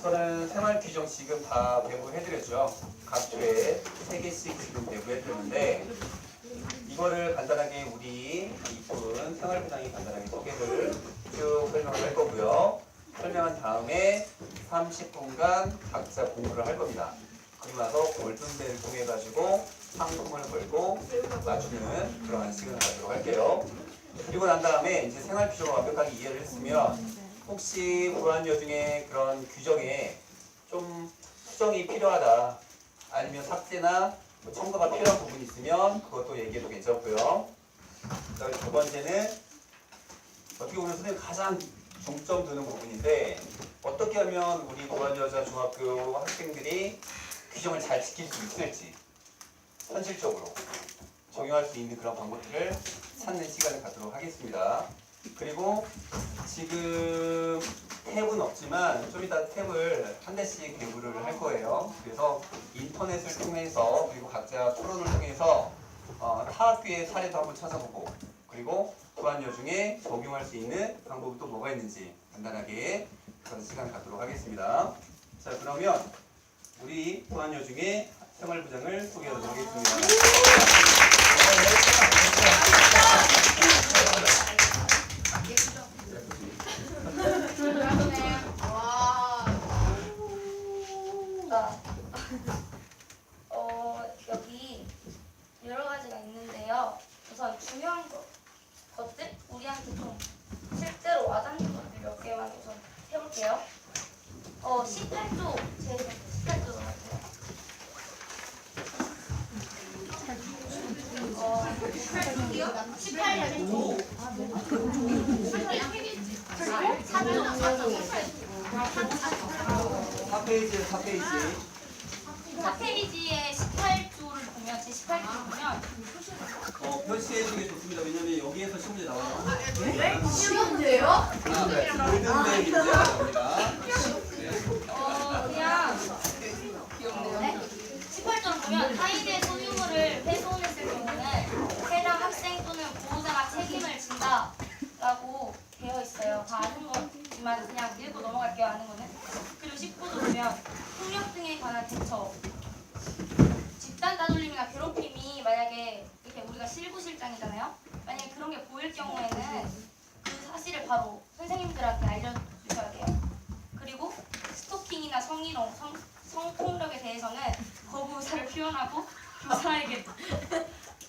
저는 생활 규정 지금 다 배부해드렸죠. 각 조에 3개씩 지금 배부해드렸는데 이거를 간단하게 우리 이쁜 생활부장이 간단하게 소개를 쭉 설명을 할 거고요. 설명한 다음에 30분간 각자 공부를 할 겁니다. 그리고 나서 골든벨을 통해 가지고 상품을 걸고 맞추는 그러한 시간을 갖도록 할게요. 그리고 난 다음에 이제 생활 규정을 완벽하게 이해를 했으면 혹시 보안여 중에 그런 규정에 좀 수정이 필요하다 아니면 삭제나 첨가가 필요한 부분이 있으면 그것도 얘기해도 괜찮고요. 그다음에 두 번째는 어떻게 보면 선생님 가장 중점 두는 부분인데 어떻게 하면 우리 보안여자 중학교 학생들이 규정을 잘 지킬 수 있을지 현실적으로 적용할 수 있는 그런 방법들을 찾는 시간을 갖도록 하겠습니다. 그리고 지금 탭은 없지만 좀 이따 탭을 한 대씩 개부를 할 거예요. 그래서 인터넷을 통해서 그리고 각자 토론을 통해서 타 학교의 사례도 한번 찾아보고 그리고 보안여 중에 적용할 수 있는 방법이 또 뭐가 있는지 간단하게 그런 시간 갖도록 하겠습니다. 자, 그러면 우리 보안여 중에 생활부장을 소개하도록 하겠습니다. 여기 여러 가지가 있는데요. 우선 중요한 것들, 우리한테 좀 실제로 와닿는 것들 몇 개만 우선 해볼게요. 18조, 제 18조로 할게요. 4페이지에 18조를 보면, 제 18조를 보면 표시해 주는 게 좋습니다. 왜냐면 여기에서 시험 문제 나와요. 쉬운데요? 골든벨 문제가 나옵니다. 그냥 18조를 보면 타인의 소유물을 훼손했을 경우는 해당 학생 또는 보호자가 책임을 진다라고 되어 있어요. 다 아는 거지만 그냥 읽고 넘어갈게요. 아는 거는. 그리고 19조 보면 폭력 등에 관한 대처. 집단 따돌림이나 괴롭힘이 만약에 이렇게 우리가 실구실장이잖아요. 만약에 그런 게 보일 경우에는 그 사실을 바로 선생님들한테 알려주셔야 돼요. 그리고 스토킹이나 성희롱, 성폭력에 대해서는 거부 의사를 표현하고 교사에게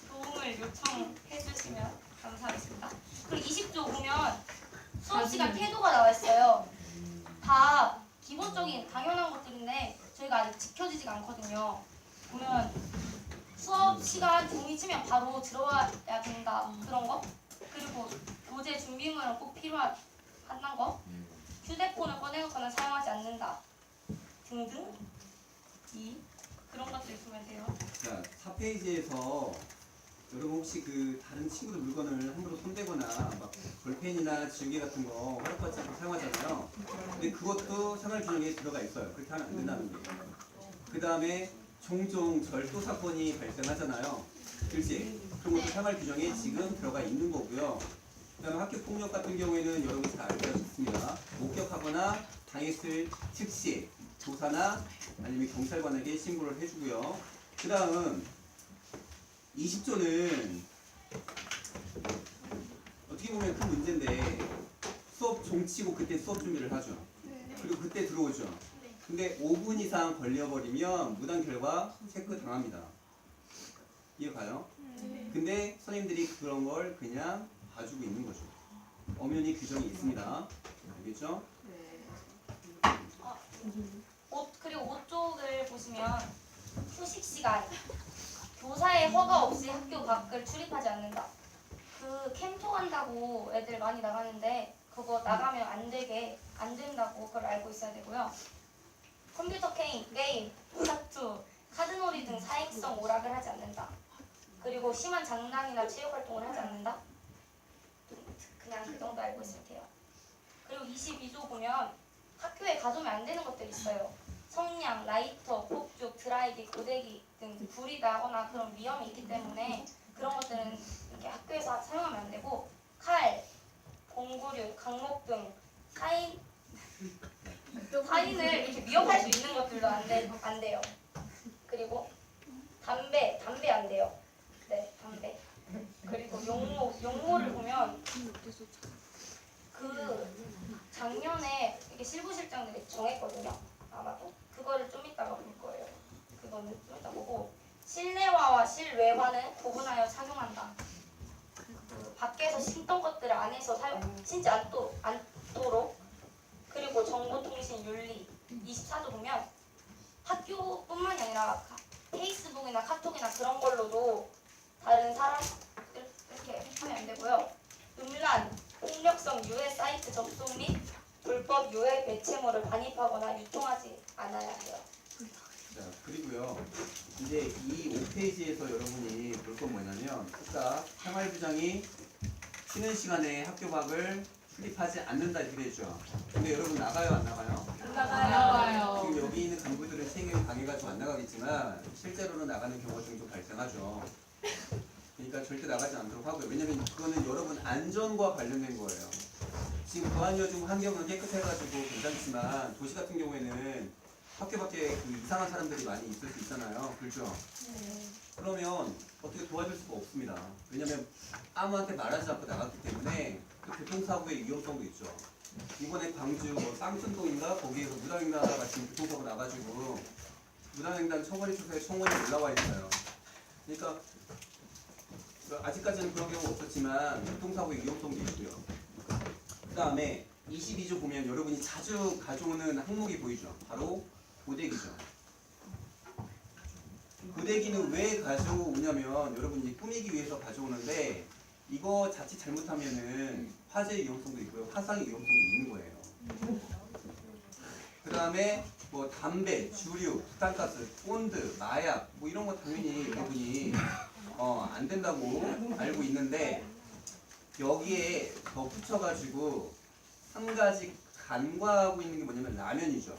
도움을 요청해 주시면 감사하겠습니다. 그리고 20조 보면 수업 시간 태도가 나와 있어요. 다 기본적인 당연한 것들인데 저희가 아직 지켜지지가 않거든요. 보면 수업 시간 종이 치면 바로 들어와야 된다 그런 거, 그리고 교재 준비물은 꼭 필요하다는 거, 휴대폰을 꺼내놓거나 사용하지 않는다 등등 그런 것들 보면 돼요. 자, 4페이지에서 여러분 혹시 그 다른 친구들 물건을 함부로 손대거나 막 볼펜이나 지우개 같은 거 허락받지 않고 사용하잖아요. 근데 그것도 생활 규정에 들어가 있어요. 그렇게 하면 안 된다는 거예요. 그 다음에 종종 절도 사건이 발생하잖아요. 그렇지? 그런 것도 생활 규정에 지금 들어가 있는 거고요. 그 다음에 학교 폭력 같은 경우에는 여러분이 잘 알고 있습니다. 목격하거나 당했을 즉시 조사나 아니면 경찰관에게 신고를 해주고요. 그 다음 20조는 어떻게 보면 큰 문제인데 수업 종치고 그때 수업 준비를 하죠. 그리고 그때 들어오죠. 근데 5분 이상 걸려버리면 무단 결과 체크 당합니다. 이해 가요? 근데 선생님들이 그런 걸 그냥 봐주고 있는 거죠. 엄연히 규정이 있습니다. 알겠죠? 그리고 5쪽을 보시면 휴식 시간, 교사의 허가 없이 학교 밖을 출입하지 않는다. 그 캠프 간다고 애들 많이 나가는데 그거 나가면 안 된다고 그걸 알고 있어야 되고요. 컴퓨터 게임, 사투, 카드놀이 등 사행성 오락을 하지 않는다. 그리고 심한 장난이나 체육 활동을 하지 않는다. 그냥 그 정도 알고 있으면 돼요. 그리고 22조 보면 학교에 가져오면 안 되는 것들이 있어요. 성냥, 라이터, 폭죽, 드라이기, 고데기 등 불이 나거나 그런 위험이 있기 때문에 그런 것들은 이렇게 학교에서 사용하면 안 되고, 칼, 공구류, 강목 등 타인을 이렇게 위협할 수 있는 것들도 안 돼요. 그리고 담배 안 돼요. 네, 담배. 그리고 용모를 보면 그 작년에 이렇게 실부실장들이 정했거든요. 아마도 그거를 좀 이따가 볼 거예요. 그거는 좀 이따 보고 실내화와 실외화는 구분하여 착용한다. 그 밖에서 신던 것들을 안에서 신지 않도록. 그리고 정보통신윤리 24조 보면 학교뿐만이 아니라 페이스북이나 카톡이나 그런 걸로도 다른 사람 이렇게 하면 안 되고요. 음란, 폭력성 유해 사이트 접속 및 불법 유해 매체물을 반입하거나 유통하지 않아야 해요. 자, 그리고요. 이제 이 5페이지에서 여러분이 볼 건 뭐냐면 아까 생활부장이 쉬는 시간에 학교 밖을 출입하지 않는다 이렇게 되죠. 근데 여러분 나가요 안 나가요? 안 나가요. 지금 여기 있는 간부들은 책임을 당해가지고 안 나가겠지만 실제로는 나가는 경우가 좀 발생하죠. 그러니까 절대 나가지 않도록 하고요. 왜냐면 그거는 여러분 안전과 관련된 거예요. 지금 부안여중 환경은 깨끗해가지고 괜찮지만 도시 같은 경우에는 학교 밖에 그 이상한 사람들이 많이 있을 수 있잖아요. 그렇죠? 그러면 어떻게 도와줄 수가 없습니다. 왜냐면 아무한테 말하지 않고 나갔기 때문에 또 교통사고의 위험성도 있죠. 이번에 광주 쌍순동인가 거기에서 무단횡단 하다가 지금 교통사고 나가지고 무단횡단 처벌이 수사에 청원이 올라와 있어요. 그러니까 아직까지는 그런 경우가 없었지만 교통사고의 위험성도 있고요. 그 다음에 22조 보면 여러분이 자주 가져오는 항목이 보이죠. 바로 고데기죠. 고데기는 왜 가져오냐면 여러분이 꾸미기 위해서 가져오는데 이거 자칫 잘못하면은 화재의 위험성도 있고요. 화상의 위험성도 있는 거예요. 그 다음에 뭐 담배, 주류, 부탄가스, 본드, 마약 뭐 이런 거 당연히 여러분이 안 된다고 알고 있는데 여기에 덧붙여가지고 한 가지 간과하고 있는 게 뭐냐면 라면이죠.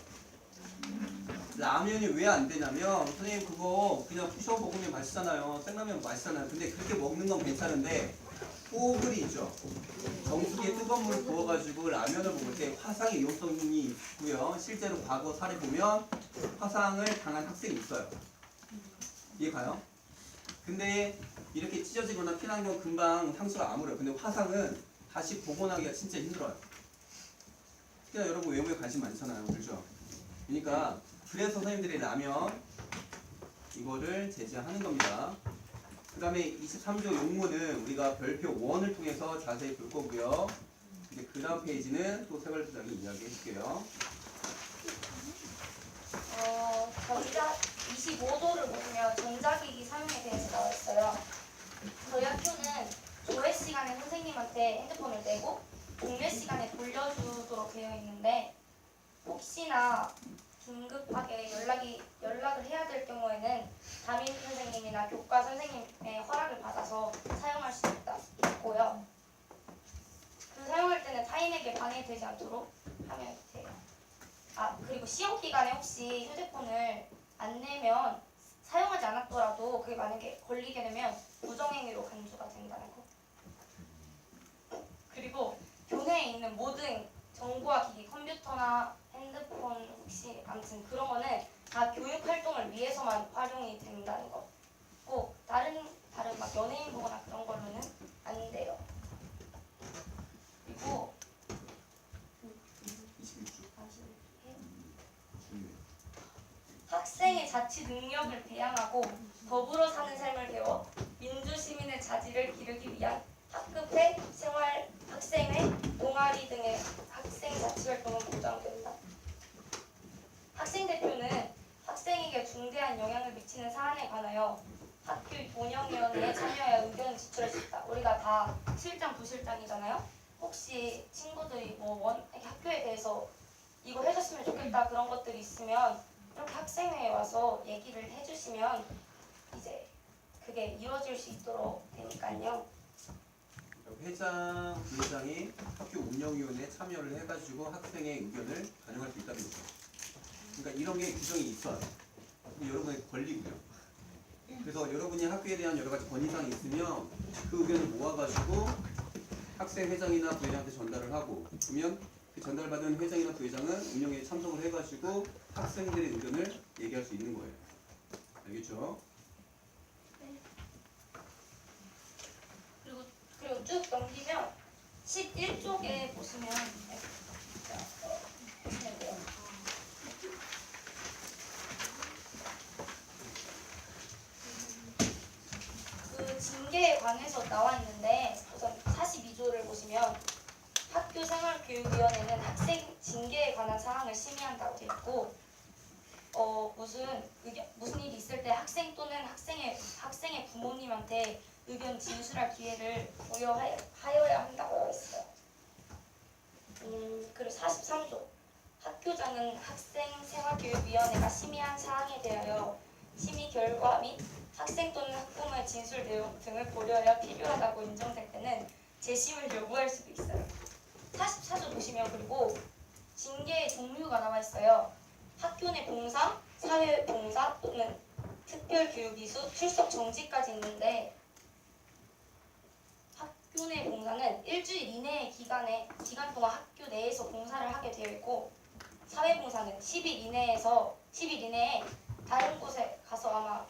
라면이 왜 안 되냐면 선생님 그거 그냥 부셔 먹으면 맛있잖아요. 생라면 맛있잖아요. 근데 그렇게 먹는 건 괜찮은데 뽀글이 있죠. 정수기에 뜨거운 물을 부어가지고 라면을 먹을 때 화상의 위험성이 있고요. 실제로 과거 사례 보면 화상을 당한 학생이 있어요. 이해 가요? 근데 이렇게 찢어지거나 피난 건 금방 상수가 아물어요. 근데 화상은 다시 복원하기가 진짜 힘들어요. 특히나 여러분 외모에 관심 많잖아요. 그렇죠? 그러니까 그래서 선생님들이 라면 이거를 제지하는 겁니다. 그 다음에 23조 용무는 우리가 별표 1을 통해서 자세히 볼 거고요. 이제 그 다음 페이지는 또 생활부장이 이야기해 줄게요. 전자 25도를 보시면 전자기기 사용에 대해서 나와 있어요. 저희 학교는 조회 시간에 선생님한테 핸드폰을 내고 동네 시간에 돌려주도록 되어 있는데 혹시나 긴급하게 연락을 해야 될 경우에는 담임 선생님이나 교과 선생님의 허락을 받아서 사용할 수 있고요. 그 사용할 때는 타인에게 방해되지 않도록 하면 돼요. 그리고 시험 기간에 혹시 휴대폰을 안 내면 사용하지 않았더라도 그게 만약에 걸리게 되면 부정행위로 간주가 된다는 거. 그리고 교내에 있는 모든 정보화 기기, 컴퓨터나 핸드폰 혹시 아무튼 그런 거는 다 교육 활동을 위해서만 활용이 된다는 거. 꼭 다른 막 연예인 보거나 그런 걸로는 안 돼요. 그리고 26조. 학생의 자치 능력을 배양하고 더불어 사는 삶을 배워 민주 시민의 자질을 기르기 위한 학급회, 생활, 학생회, 동아리 등의 학생 자치 활동은 보장된다. 학생 대표는 학생에게 중대한 영향을 미치는 사안에 관하여 학교 운영위원회에 참여하여 의견을 제출할 수 있다. 우리가 다 실장, 부실장이잖아요. 혹시 친구들이 학교에 대해서 이거 해줬으면 좋겠다 그런 것들이 있으면 이렇게 학생회에 와서 얘기를 해주시면 이제 그게 이루어질 수 있도록 되니까요. 회장, 부회장이 학교 운영위원회에 참여를 해가지고 학생의 의견을 반영할 수 있다는 거죠. 그러니까 이런 게 규정이 있어요. 근데 여러분의 권리고요. 그래서 여러분이 학교에 대한 여러 가지 건의사항이 있으면 그 의견을 모아가지고 학생 회장이나 부회장한테 전달을 하고 그러면 그 전달받은 회장이나 부회장은 운영에 참석을 해가지고 학생들의 의견을 얘기할 수 있는 거예요. 알겠죠? 그리고 쭉 넘기면 11쪽에 보시면 보시면 돼요. 그 징계에 관해서 나와 있는데 우선 42조를 보시면 학교생활교육위원회는 학생 징계에 관한 사항을 심의한다고 되어 있고 무슨 일이 있을 때 학생 또는 학생의 부모님한테 의견 진술할 기회를 부여하여야 한다고 되어 있어요. 그리고 43조 학교장은 학생생활교육위원회가 심의한 사항에 대하여 심의 결과 및 학생 또는 학부모의 진술 내용 등을 고려하여 필요하다고 인정될 때는 재심을 요구할 수도 있어요. 44조 보시면 그리고 징계의 종류가 나와 있어요. 학교 내 봉사, 사회 봉사 또는 특별교육이수, 출석 정지까지 있는데 학교 내 봉사는 일주일 이내의 기간 동안 학교 내에서 봉사를 하게 되어 있고 사회 봉사는 10일 이내에 다른 곳에 가서 아마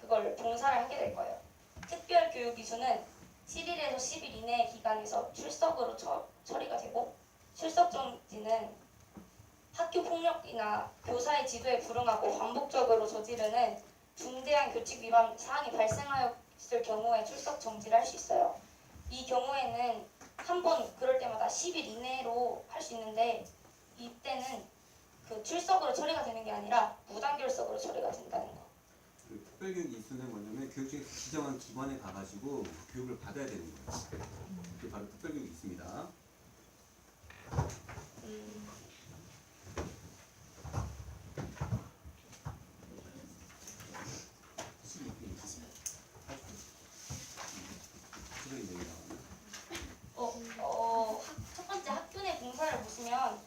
그걸 봉사를 하게 될 거예요. 특별교육이수는 7일에서 10일 이내의 기간에서 출석으로 처리가 되고 출석 정지는 학교 폭력이나 교사의 지도에 불응하고 반복적으로 저지르는 중대한 규칙 위반 사항이 발생하였을 경우에 출석 정지를 할 수 있어요. 이 경우에는 한 번 그럴 때마다 10일 이내로 할 수 있는데 이때는 그 출석으로 처리가 되는 게 아니라 무단결석으로 처리가 된다는 거. 그 특별교육 이수는 뭐냐면 교육청에서 지정한 기관에 가가지고 교육을 받아야 되는 거예요. 그게 바로 특별교육이 있습니다. 첫 번째 학교 내 봉사를 보시면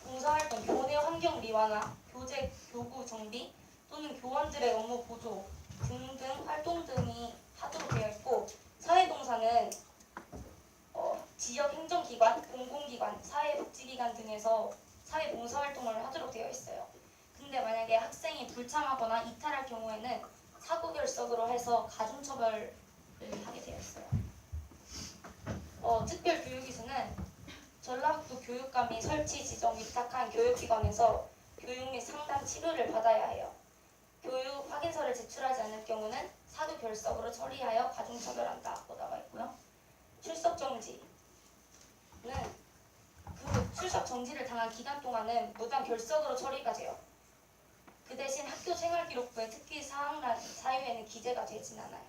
봉사활동, 교내 환경 미화나 교재, 교구 정비 또는 교원들의 업무 보조 등등 활동 등이 하도록 되어 있고 사회봉사는 지역 행정기관, 공공기관, 사회복지기관 등에서 사회봉사활동을 하도록 되어 있어요. 근데 만약에 학생이 불참하거나 이탈할 경우에는 사고결석으로 해서 가중처벌을 하게 되어 있어요. 특별교육이수는 전라북도 교육감이 설치 지정 위탁한 교육기관에서 교육 및 상담 치료를 받아야 해요. 교육 확인서를 제출하지 않을 경우는 사교결석으로 처리하여 가중처벌한다고 나와 있고요. 출석 정지는 그 출석 정지를 당한 기간 동안은 무단 결석으로 처리가 돼요. 그 대신 학교 생활기록부에 특기 사항란 사유에는 기재가 되진 않아요.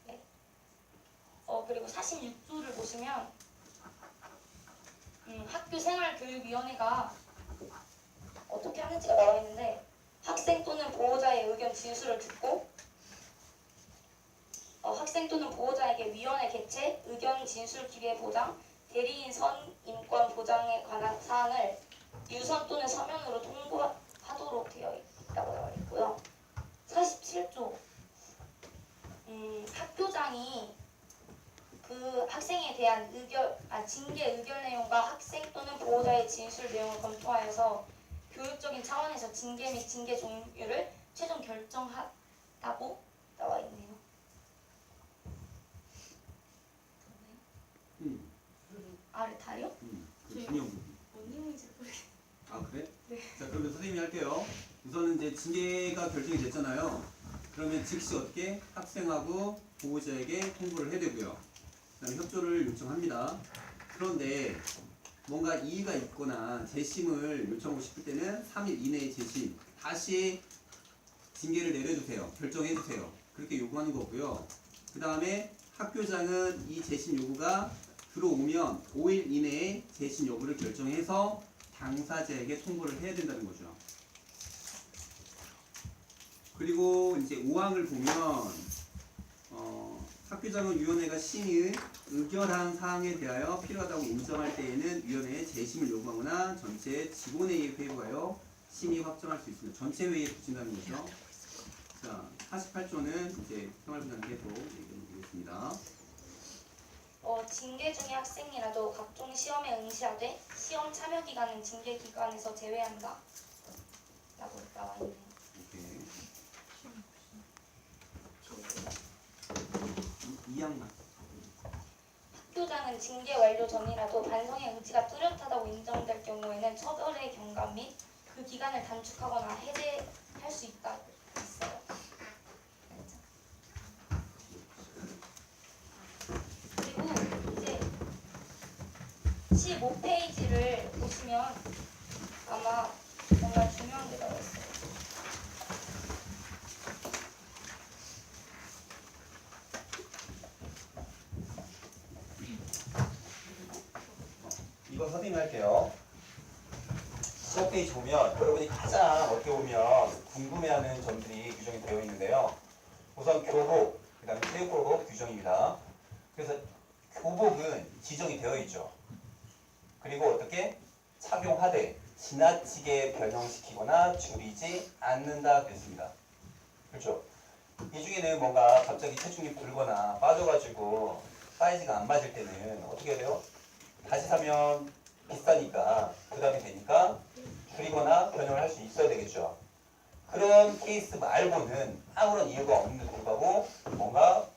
네. 그리고 46조를 보시면 학교생활교육위원회가 어떻게 하는지가 나와 있는데 학생 또는 보호자의 의견 진술을 듣고 학생 또는 보호자에게 위원회 개최, 의견 진술 기회 보장, 대리인 선임권 보장에 관한 사항을 유선 또는 서면으로 통보하도록 되어 있다고 나와 있고요. 47조 학교장이 그 학생에 대한 징계 의견 내용과 학생 또는 보호자의 진술 내용을 검토하여서 교육적인 차원에서 징계 및 징계 종류를 최종 결정하다고 나와 있네요. 아래 다요? 그 진영. 뭔 내용인지 모르겠어요. 아 그래? 네. 자 그러면 선생님이 할게요. 우선은 이제 징계가 결정이 됐잖아요. 그러면 즉시 어떻게 학생하고 보호자에게 통보를 해야 되고요. 그다음에 협조를 요청합니다. 그런데 뭔가 이의가 있거나 재심을 요청하고 싶을 때는 3일 이내에 재심, 다시 징계를 내려주세요. 결정해주세요. 그렇게 요구하는 거고요. 그 다음에 학교장은 이 재심 요구가 들어오면 5일 이내에 재심 여부를 결정해서 당사자에게 통보를 해야 된다는 거죠. 그리고 이제 5항을 보면 학교장은 위원회가 심의 의결한 사항에 대하여 필요하다고 인정할 때에는 위원회에 재심을 요구하거나 전체 직원회의에 회부하여 심의 확정할 수 있습니다. 전체 회의에 붙인다는 거죠. 자, 48조는 이제 생활부장님께 또 얘기해 드리겠습니다. 징계 중의 학생이라도 각종 시험에 응시하되 시험 참여 기간은 징계 기간에서 제외한다. 라고 나와 있네요. 이렇게 2학년 학교장은 징계 완료 전이라도 반성의 의지가 뚜렷하다고 인정될 경우에는 처벌의 경감 및 그 기간을 단축하거나 해제할 수 있어요. 그리고 이제 15페이지를 보시면 아마 뭔가 중요한 게 나와 있어요. 이거 선생님이 할게요. 15페이지 보면 여러분이 가장 어떻게 보면 궁금해하는 점들이 규정이 되어 있는데요. 우선 교복, 그 다음에 체육복 규정입니다. 그래서 교복은 지정이 되어 있죠. 그리고 어떻게 착용하되 지나치게 변형시키거나 줄이지 않는다 그랬습니다. 그렇죠? 이 중에는 뭔가 갑자기 체중이 불거나 빠져가지고 사이즈가 안 맞을 때는 어떻게 해야 돼요? 다시 사면 비싸니까 부담이 되니까 줄이거나 변형을 할 수 있어야 되겠죠. 그런 케이스 말고는 아무런 이유가 없는데 불구하고 뭔가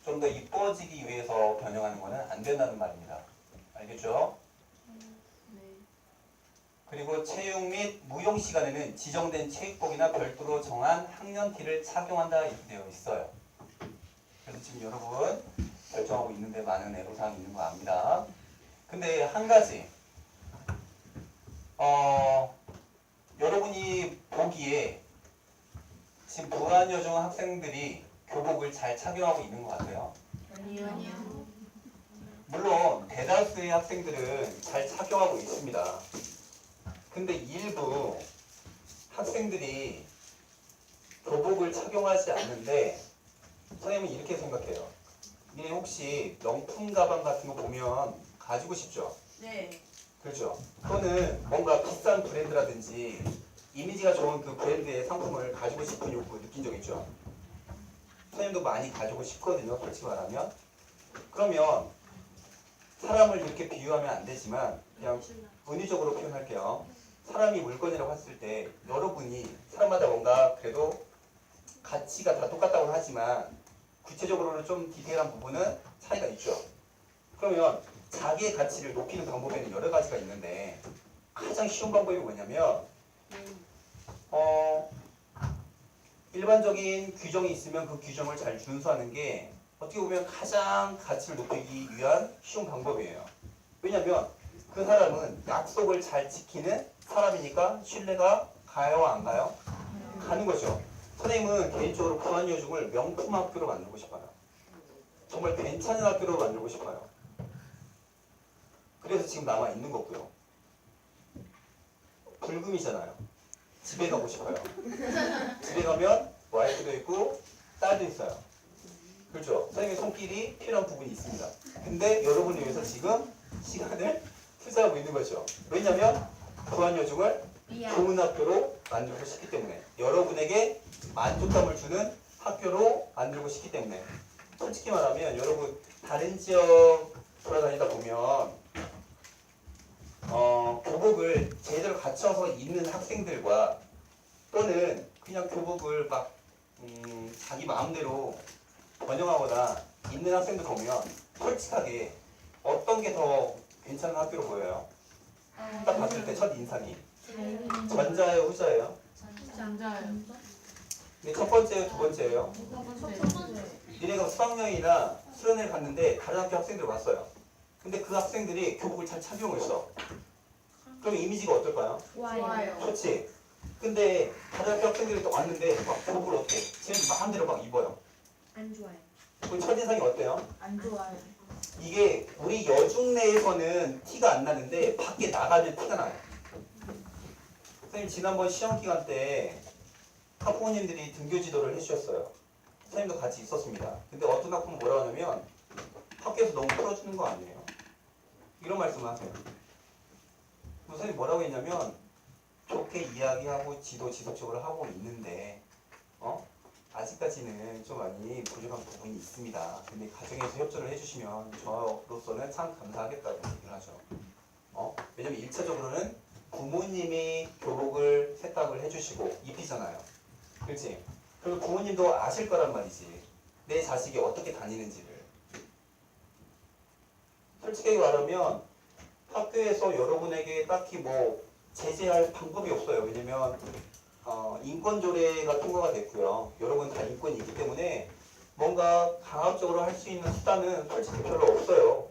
좀 더 이뻐지기 위해서 변형하는 것은 안 된다는 말입니다. 알겠죠? 그리고 체육 및 무용 시간에는 지정된 체육복이나 별도로 정한 학년티를 착용한다 이렇게 되어 있어요. 그래서 지금 여러분 결정하고 있는데 많은 애로사항이 있는 거 압니다. 근데 한 가지 여러분이 보기에 지금 부안여중 학생들이 교복을 잘 착용하고 있는 것 같아요. 아니요. 물론 대다수의 학생들은 잘 착용하고 있습니다. 근데 일부 학생들이 교복을 착용하지 않는데 선생님은 이렇게 생각해요. 니네 혹시 명품 가방 같은 거 보면 가지고 싶죠? 네. 그렇죠. 그거는 뭔가 비싼 브랜드라든지 이미지가 좋은 그 브랜드의 상품을 가지고 싶은 욕구 느낀 적 있죠? 선생님도 많이 가지고 싶거든요, 솔직히 말하면. 그러면 사람을 이렇게 비유하면 안 되지만 그냥 은유적으로 표현할게요. 사람이 물건이라고 했을 때 여러분이 사람마다 뭔가 그래도 가치가 다 똑같다고 하지만 구체적으로는 좀 디테일한 부분은 차이가 있죠. 그러면 자기의 가치를 높이는 방법에는 여러 가지가 있는데 가장 쉬운 방법이 뭐냐면 일반적인 규정이 있으면 그 규정을 잘 준수하는 게 어떻게 보면 가장 가치를 높이기 위한 쉬운 방법이에요. 왜냐하면 그 사람은 약속을 잘 지키는 사람이니까 신뢰가 가요 안 가요? 가는 거죠. 선생님은 개인적으로 부안여중을 명품 학교로 만들고 싶어요. 정말 괜찮은 학교로 만들고 싶어요. 그래서 지금 남아 있는 거고요. 불금이잖아요. 집에 가고 싶어요. 집에 가면 와이프도 있고 딸도 있어요. 그렇죠? 선생님의 손길이 필요한 부분이 있습니다. 근데 여러분을 위해서 지금 시간을 투자하고 있는 거죠. 왜냐하면 부안여중을 좋은 학교로 만들고 싶기 때문에 여러분에게 만족감을 주는 학교로 만들고 싶기 때문에 솔직히 말하면 여러분 다른 지역 돌아다니다 보면 교복을 제대로 갖춰서 입는 학생들과 또는 그냥 교복을 막 자기 마음대로 번영하거나 입는 학생들 보면 솔직하게 어떤 게 더 괜찮은 학교로 보여요? 딱 봤을 때 첫 인상이 전자예요, 후자예요? 전자요. 근데 첫 번째예요, 두 번째예요? 니네가 수학여행이나 수련회를 갔는데 다른 학교 학생들 왔어요. 근데 그 학생들이 교복을 잘 착용했어. 그럼 이미지가 어떨까요? 좋아요. 좋지. 근데 다른 학교 학생들이 또 왔는데 막 교복을 어떻게 제 마음대로 막 입어요. 안 좋아요. 그 첫인상이 어때요? 안 좋아요. 이게 우리 여중 내에서는 티가 안 나는데 밖에 나가면 티가 나요. 선생님 지난번 시험 기간 때 학부모님들이 등교 지도를 해주셨어요. 선생님도 같이 있었습니다. 근데 어떤 학부모 뭐라고 하냐면 학교에서 너무 풀어주는 거 아니에요? 이런 말씀을 하세요. 선생님 뭐라고 했냐면 좋게 이야기하고 지도 지속적으로 하고 있는데 아직 아직까지는 좀 많이 부족한 부분이 있습니다. 근데 가정에서 협조를 해주시면 저로서는 참 감사하겠다고 얘기를 하죠. 왜냐면 1차적으로는 부모님이 교복을 세탁을 해주시고 입히잖아요. 그렇지? 그리고 부모님도 아실 거란 말이지. 내 자식이 어떻게 다니는지를. 솔직히 말하면 학교에서 여러분에게 딱히 뭐 제재할 방법이 없어요. 왜냐면 인권조례가 통과가 됐고요. 여러분 다 인권이 있기 때문에 뭔가 강압적으로 할 수 있는 수단은 솔직히 별로 없어요.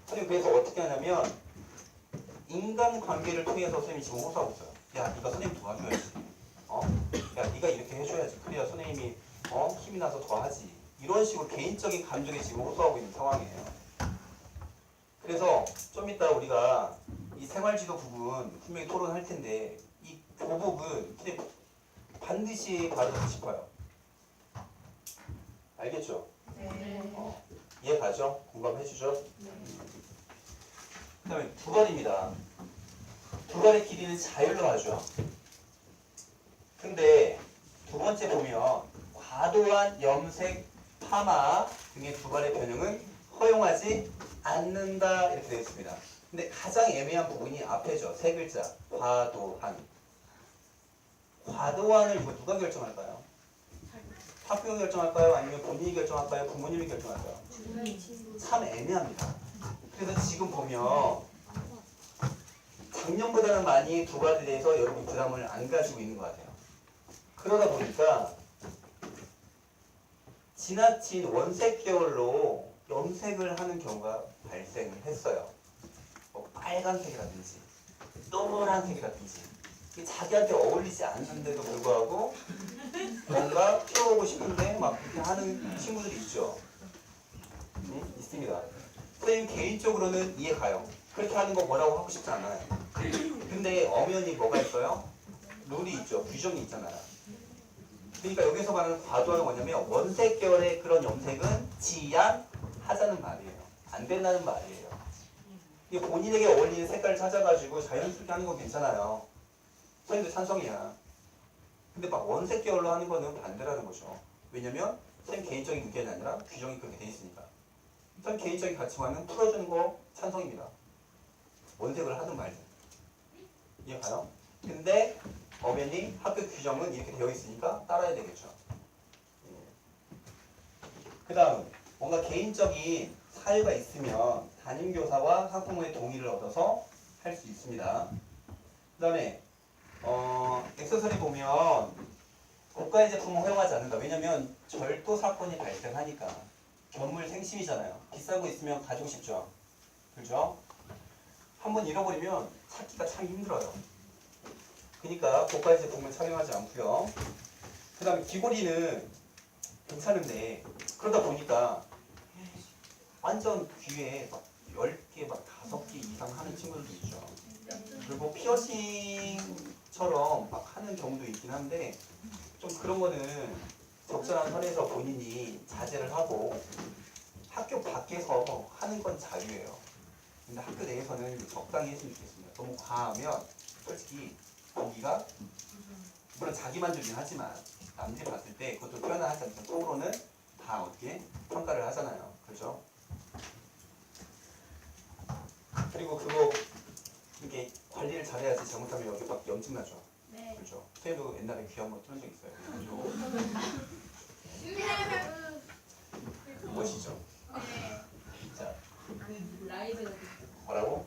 선생님 그래서 어떻게 하냐면 인간관계를 통해서 선생님이 지금 호소하고 있어요. 야, 네가 선생님 도와줘야지. 야, 네가 이렇게 해줘야지. 그래야 선생님이 힘이 나서 더 하지. 이런 식으로 개인적인 감정에 지금 호소하고 있는 상황이에요. 그래서 좀 이따 우리가 이 생활지도 부분 분명히 토론할 텐데 이 교복은 반드시 받아보고 싶어요. 알겠죠? 네. 이해 가죠? 공감해주죠? 그 다음에 두발입니다. 두발의 길이는 자율로 하죠. 근데 두 번째 보면 과도한 염색, 파마 등의 두발의 변형은 허용하지 않는다 이렇게 되어 있습니다. 근데 가장 애매한 부분이 앞에죠. 세 글자 과도한. 과도한을 이거 누가 결정할까요? 학교가 결정할까요? 아니면 본인이 결정할까요? 부모님이 결정할까요? 참 애매합니다. 그래서 지금 보면 작년보다는 많이 두발에 대해서 여러분 부담을 안 가지고 있는 것 같아요. 그러다 보니까 지나친 원색 계열로 염색을 하는 경우가 발생을 했어요. 뭐 빨간색이라든지 노란색이라든지 자기한테 어울리지 않는데도 불구하고 뭔가 피워오고 싶은데 막 그렇게 하는 친구들이 있죠. 있습니다. 선생님 개인적으로는 이해 가요. 그렇게 하는 거 뭐라고 하고 싶지 않아요. 근데 엄연히 뭐가 있어요? 룰이 있죠. 규정이 있잖아요. 그러니까 여기서 말하는 과도한 뭐냐면 원색 계열의 그런 염색은 지양하자는 말이에요. 안 된다는 말이에요. 이게 본인에게 어울리는 색깔을 찾아가지고 자연스럽게 하는 건 괜찮아요. 선생님도 찬성이야. 근데 막 원색 계열로 하는 거는 반대라는 거죠. 왜냐면 선생님 개인적인 의견이 아니라 규정이 그렇게 돼 있으니까. 선생님 개인적인 가치관은 풀어주는 거 찬성입니다. 원색을 하든 말든. 이해가요? 근데 엄연히 학교 규정은 이렇게 되어 있으니까 따라야 되겠죠. 그 다음 뭔가 개인적인 사유가 있으면 담임교사와 학부모의 동의를 얻어서 할 수 있습니다. 그 다음에 액세서리 보면 고가의 제품은 허용하지 않는다. 왜냐면 절도 사건이 발생하니까. 견물 생심이잖아요. 비싼 거 있으면 가지고 싶죠. 그죠? 한번 잃어버리면 찾기가 참 힘들어요. 그러니까 고가의 제품을 착용하지 않고요. 그 다음에 귀걸이는 괜찮은데 그러다 보니까 완전 귀에 막 10개, 막 5개 이상 하는 친구들도 있죠. 그리고 피어싱처럼 막 하는 경우도 있긴 한데 좀 그런 거는 적절한 선에서 본인이 자제를 하고 학교 밖에서 하는 건 자유예요. 근데 학교 내에서는 적당히 했으면 좋겠습니다. 너무 과하면 솔직히 거기가 물론 자기 만족이긴 하지만 남들이 봤을 때 그것도 표현을 하지 않죠. 속으로는 다 어떻게 평가를 하잖아요. 그렇죠? 그리고 그거 이렇게 관리를 잘해야지 잘못하면 여기 막 염증 나죠. 네. 그렇죠. 선생님도 옛날에 귀 한번 뚫은 적 있어요. 멋이죠. 자, 뭐라고?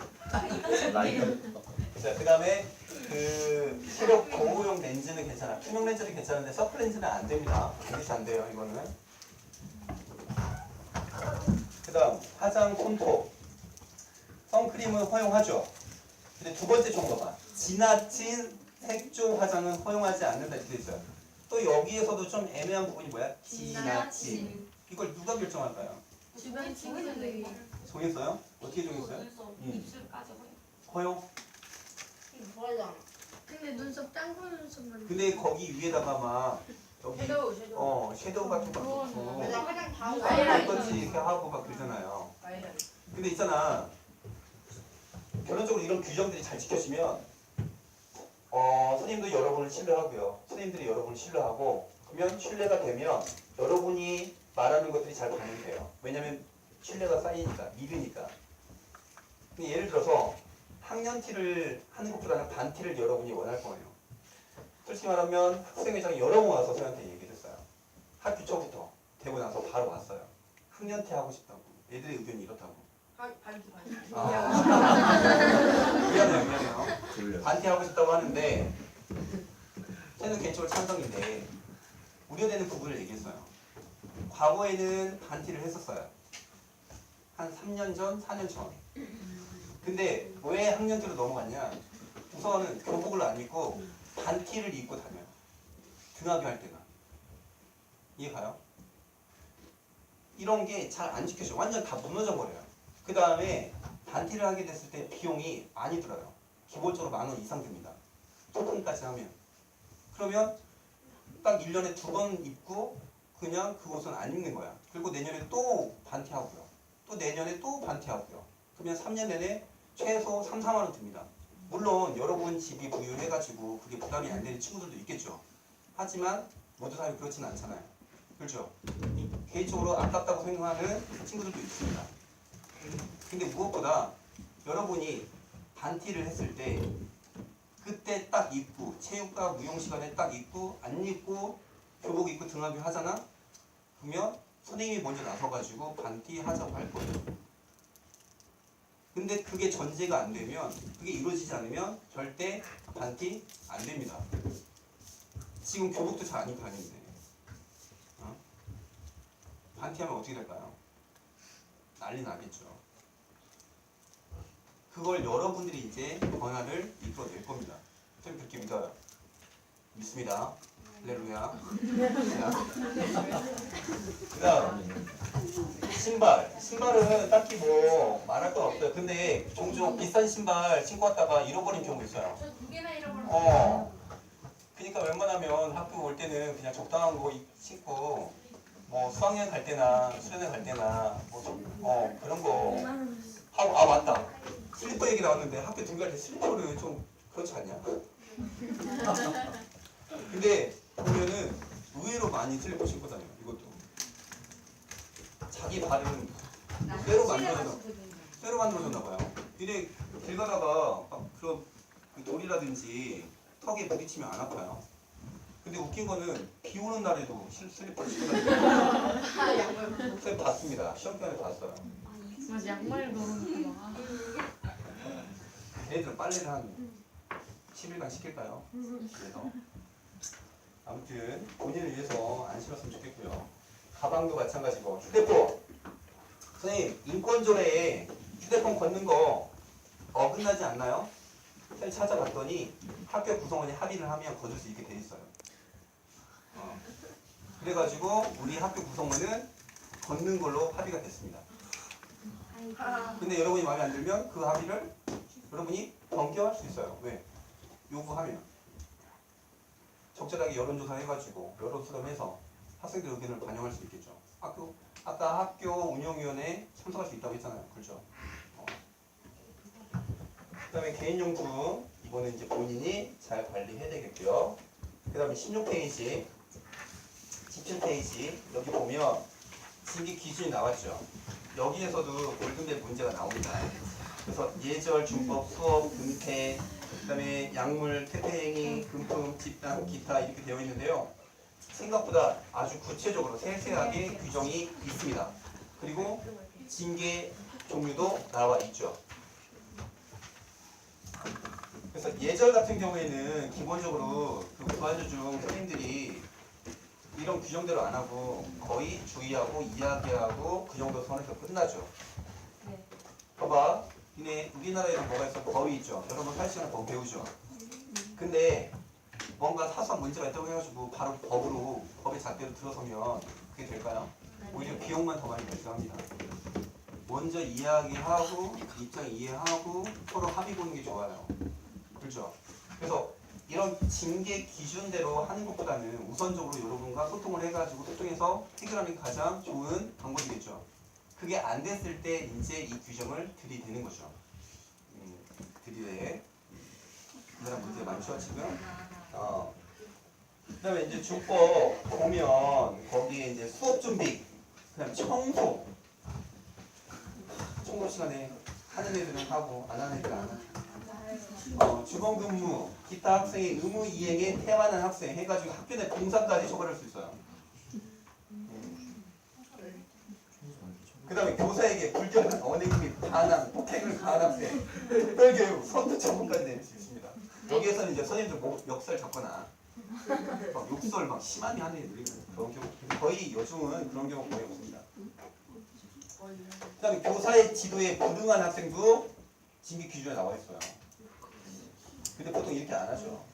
라이브. 자, 그 다음에 그 시력 보호용 렌즈는 괜찮아. 투명 렌즈는 괜찮은데 서클 렌즈는 안 됩니다. 반드시 안 돼요. 이거는. 그 다음 화장 콘토. 선크림은 허용하죠. 근데 두 번째 종류가 지나친 색조 화장은 허용하지 않는다 이렇게 돼 있어요. 또 여기에서도 좀 애매한 부분이 뭐야? 지나친. 이걸 누가 결정할까요? 주변 친구들이 정했어요? 어떻게 정했어요? 입술까지 허용? 근데 눈썹 짱구 눈썹만 근데 거기 위에다가 막 여기 섀도우 섀도우 같은 거 넣고 화장 다 하고 어떤지 이렇게 하고 막 그러잖아요. 근데 있잖아. 결론적으로 이런 규정들이 잘 지켜지면 선생님도 여러분을 신뢰하고요. 선생님들이 여러분을 신뢰하고 그러면 신뢰가 되면 여러분이 말하는 것들이 잘 반영이 돼요. 왜냐면 신뢰가 쌓이니까, 믿으니까. 근데 예를 들어서 학년티를 하는 것보다는 반티를 여러분이 원할 거예요. 솔직히 말하면 학생회장이 여러 번 와서 저한테 얘기했어요. 학기 초부터 되고 나서 바로 왔어요. 학년티 하고 싶다고. 애들의 의견이 이렇다고. 미안해요. 반티 하고 싶다고 하는데 저는 개인적으로 찬성인데 우려되는 부분을 얘기했어요. 과거에는 반티를 했었어요. 한 3년 전, 4년 전. 근데 왜 학년티로 넘어갔냐? 우선은 교복을 안 입고 반티를 입고 다녀요. 등하교 할 때가. 이해 가요? 이런 게 잘 안 지켜져요. 완전 다 무너져 버려요. 그 다음에 반티를 하게 됐을 때 비용이 많이 들어요. 기본적으로 10,000원 이상 듭니다. 소통까지 하면. 그러면 딱 1년에 2번 입고 그냥 그 옷은 안 입는 거야. 그리고 내년에 또 반티하고요. 또 내년에 또 반티하고요. 그러면 3년 내내 최소 3, 4만 원 듭니다. 물론 여러분 집이 부유해가지고 그게 부담이 안 되는 친구들도 있겠죠. 하지만 모두 사람이 그렇지는 않잖아요. 그렇죠? 개인적으로 아깝다고 생각하는 친구들도 있습니다. 근데 무엇보다 여러분이 반티를 했을 때 그때 딱 입고 체육과 무용 시간에 딱 입고 안 입고 교복 입고 등하교 하잖아? 그러면 선생님이 먼저 나서가지고 반티 하자고 할 거예요. 근데 그게 전제가 안 되면 그게 이루어지지 않으면 절대 반티 안 됩니다. 지금 교복도 잘 안 입고 다니는데 반티하면 어떻게 될까요? 난리 나겠죠. 그걸 여러분들이 이제 변화를 이끌어낼 겁니다. 좀 그렇게 믿어요. 믿습니다. 할렐루야. 그 다음 신발은 딱히 뭐 말할 건 없어요. 근데 종종 비싼 신발 신고 왔다가 잃어버린 경우 있어요. 저 2개나 잃어버렸어요. 그러니까 웬만하면 학교 올 때는 그냥 적당한 거 신고 뭐 수학여행 갈 때나 수련회 갈 때나 뭐 그런 거 하고 맞다. 슬리퍼 얘기 나왔는데 학교 들고 갈 때 슬리퍼를 좀 그렇지 않냐? 근데 보면은 의외로 많이 슬리퍼 신고 다녀요. 이것도 자기 발은 쇠로 만들어졌나 봐요. 이래 길 가다가 그런 돌이라든지 턱에 부딪히면 안 아파요. 근데 웃긴 거는 비 오는 날에도 슬리퍼를 신고 다니는 선생님 봤습니다. 시험 기간에 봤어요. 맞아, 양말도 그렇구나. 애들 빨래를 한 10일간 시킬까요? 그래서 아무튼 본인을 위해서 안 신었으면 좋겠고요. 가방도 마찬가지고 휴대폰. 선생님 인권조례에 휴대폰 걷는 거 어긋나지 않나요? 선생님 찾아봤더니 학교 구성원이 합의를 하면 거둘 수 있게 돼 있어요. 그래가지고 우리 학교 구성원은 걷는 걸로 합의가 됐습니다. 근데 여러분이 마음에 안 들면 그 합의를 여러분이 변경할 수 있어요. 왜? 요구하면 적절하게 여론조사 해가지고 여론 수렴해서 학생들 의견을 반영할 수 있겠죠. 아까 학교 운영위원회에 참석할 수 있다고 했잖아요. 그렇죠? 그 다음에 개인용품 이거는 이제 본인이 잘 관리해야 되겠고요. 그 다음에 16페이지 17페이지 여기 보면 징계 기준이 나왔죠. 여기에서도 골든벨 문제가 나옵니다. 그래서 예절, 준법, 수업, 금태, 그 다음에 약물, 퇴폐행위, 금품, 집단, 기타 이렇게 되어 있는데요. 생각보다 아주 구체적으로 세세하게 규정이 있습니다. 그리고 징계 종류도 나와 있죠. 그래서 예절 같은 경우에는 기본적으로 그 부반주 중 선생님들이 이런 규정대로 안 하고 거의 주의하고 이야기하고 그 정도 선에서 끝나죠. 봐봐. 우리나라에는 뭐가 있어? 법이 있죠. 여러분 8시간에 법 배우죠. 근데 뭔가 사소한 문제가 있다고 해가지고 바로 법의 잣대로 들어서면 그게 될까요? 오히려 비용만 더 많이 발생합니다. 먼저 이야기하고 입장 이해하고 서로 합의 보는 게 좋아요. 그렇죠? 그래서 이런 징계 기준대로 하는 것보다는 우선적으로 여러분과 소통을 해가지고 소통해서 해결하는 게 가장 좋은 방법이겠죠. 그게 안 됐을 때 이제 이 규정을 들이대는 거죠. 들이대. 이 사람 문제 많죠 지금? 그다음에 이제 주법 보면 거기에 이제 수업 준비, 그다음 청소 시간에 하는 애들은 하고 안 하는 애들은 안 하고 주거 근무, 기타 학생의 의무 이행에 태만한 학생 해가지고 학교 내 봉사까지 처벌할 수 있어요. 그 다음에 교사에게 불결한 언행 및 반항, 폭행을 가한 학생 특별교육, 선두 처분까지 내릴 수 있습니다. 여기에서는 이제 선생님들 목 멱살 잡거나 막 욕설 막 심하게 하는 애들이 그런 경우 거의 요즘은 그런 경우 거의 없습니다. 그 다음에 교사의 지도에 불응한 학생도 징계 기준에 나와 있어요. 근데 보통 이렇게 안 하죠.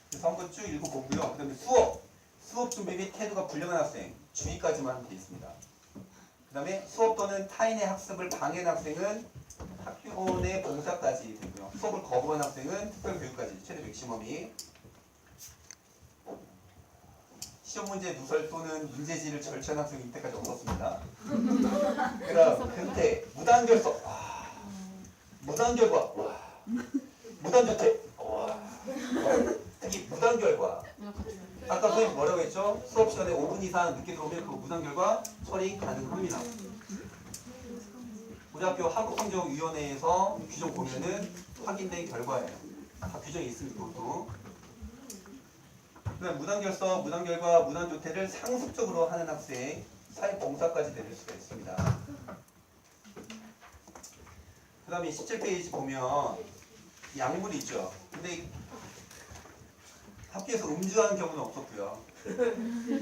그래서 한번 쭉 읽어보고요. 그 다음에 수업 준비 및 태도가 불량한 학생 주의까지만 돼 있습니다. 그 다음에 수업 또는 타인의 학습을 방해한 학생은 학교 내 봉사까지 되고요. 수업을 거부한 학생은 특별교육까지 최대 맥시멈이 시험 문제 누설 또는 문제지를 절취한 학생이 이때까지 없었습니다. 그 다음 근태 무단결석 무단결과 무단조퇴 특히 무단결과 아까 선생님 뭐라고 했죠? 수업 시간에 5분 이상 늦게 들어오면 그 무단결과 처리 가능합니다. 우리 학교 한국성적위원회에서 규정 보면은 확인된 결과예요. 다 규정이 있습니다. 그것도. 그다음 무단결석, 무단결과, 무단조퇴를 상습적으로 하는 학생 사회봉사까지 내릴 수가 있습니다. 그 다음에 17페이지 보면 약물이 있죠. 근데 학교에서 음주하는 경우는 없었고요.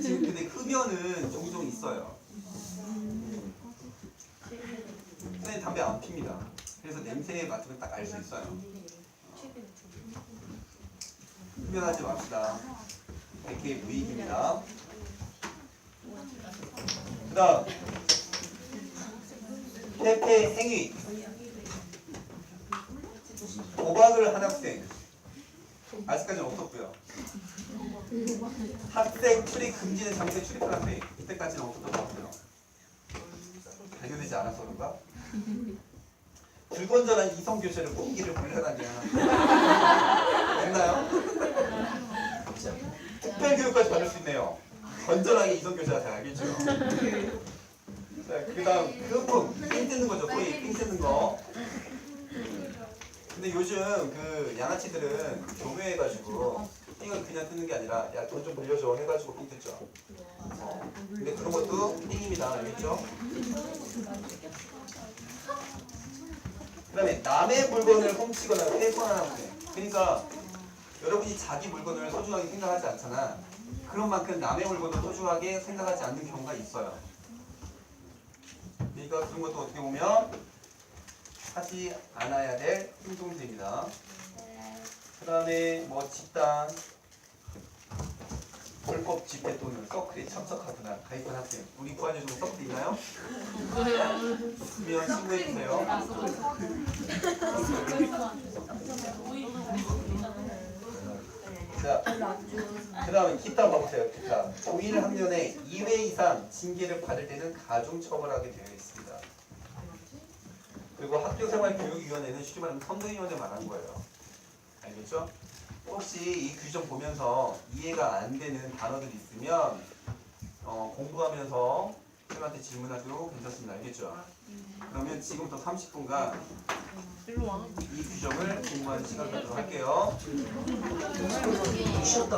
지금 근데 흡연은 종종 있어요. 선생님 담배 안 핍니다. 그래서 냄새 맡으면 딱 알 수 있어요. 흡연하지 맙시다. 100개 무익입니다. 그 다음 퇴폐 행위 도박을 한 학생 아직까지는 없었고요. 학생 출입 금지된 장소에 출입한 학생 이때까지는 없었던 것 같고요. 발견되지 않아서 그런가? 불건전한 이성교제를 꽁기를 불려다니는 됐나요? 특별교육까지 받을 수 있네요. 건전하게 이성교제가 잘 알겠죠? 그 다음 금품 삥 뜯는 거죠. 소위 삥 뜯는 거. 근데 요즘 그 양아치들은 교묘해가지고 삥을 그냥 뜯는 게 아니라 야 돈 좀 빌려줘 해가지고 삥 뜯죠. 근데 그런 것도 삥입니다. 알겠죠? 그 다음에 남의 물건을 훔치거나 훼손하는 학생. 그러니까 여러분이 자기 물건을 소중하게 생각하지 않잖아. 그런 만큼 남의 물건을 소중하게 생각하지 않는 경우가 있어요. 그러니까 그런 것도 어떻게 보면 하지 않아야 될 행동들입니다. 그 다음에 뭐 집단, 불법 집회 또는 서클에 참석하거나 가입한 학생. 우리 부안에 좀 서클 있나요? 있으면 신고해주세요. 자, 그 다음에 기타 봐보세요. 기타. 동일 학년에 2회 이상 징계를 받을 때는 가중처벌하게 되어 있습니다. 그리고 학교생활교육위원회는 쉽게 말하면 선도위원회 말하는 거예요. 알겠죠? 혹시 이 규정 보면서 이해가 안 되는 단어들이 있으면 공부하면서 쌤한테 질문하셔도 괜찮습니다. 알겠죠? 그러면 지금부터 30분간 이 규정을 공부하는 시간을 갖도록 할게요. 쉬었다.